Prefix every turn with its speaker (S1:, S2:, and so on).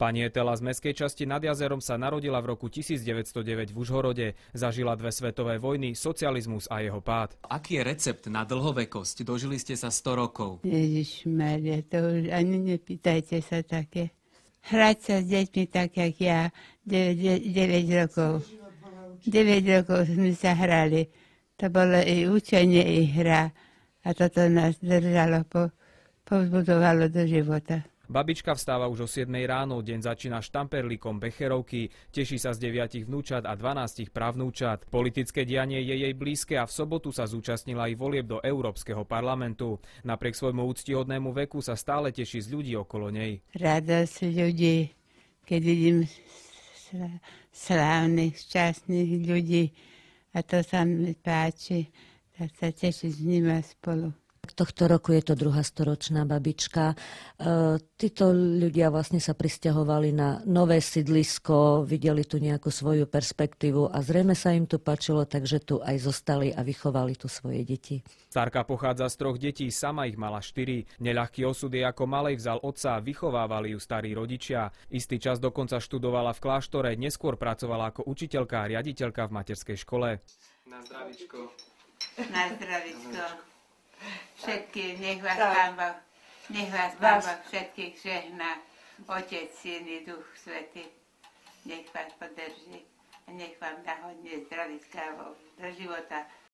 S1: Pani Etela z mestskej časti nad jazerom sa narodila v roku 1909 v Užhorode. Zažila 2 svetové vojny, socializmus a jeho pád. Aký je recept na dlhovekosť? Dožili ste sa 100 rokov.
S2: Ježišmaria, to už ani nepýtajte sa také. Hrať sa s deťmi tak, jak ja, 9 rokov. 9 rokov sme sa hrali. To bolo i učenie, i hra. A toto nás držalo, povzbudovalo do života.
S1: Babička vstáva už o 7 ráno, deň začína štamperlíkom becherovky, teší sa z 9 vnúčat a 12 pravnúčat. Politické dianie je jej blízke a v sobotu sa zúčastnila aj volieb do Európskeho parlamentu. Napriek svojmu úctihodnému veku sa stále teší z ľudí okolo nej.
S2: Radosť ľudí, keď vidím slávnych, šťastných ľudí, a to sa mi páči, tak sa teší s nimi spolu.
S3: Tohto roku je to 2. storočná babička. Títo ľudia vlastne sa prisťahovali na nové sídlisko, videli tu nejakú svoju perspektívu a zrejme sa im tu páčilo, takže tu aj zostali a vychovali tu svoje deti.
S1: Starka pochádza z 3 detí, sama ich mala 4. Neľahký osud jej ako malej vzal otca a vychovávali ju starí rodičia. Istý čas dokonca študovala v kláštore, neskôr pracovala ako učiteľka a riaditeľka v materskej škole. Na zdravíčko.
S2: Na zdravíčko. Všetkých, nech vás Pán Boh všetkých žehná, Otec, Syn i Duch Svätý. Nech vás podrží a nech vám dá hodne zdravíčka do života.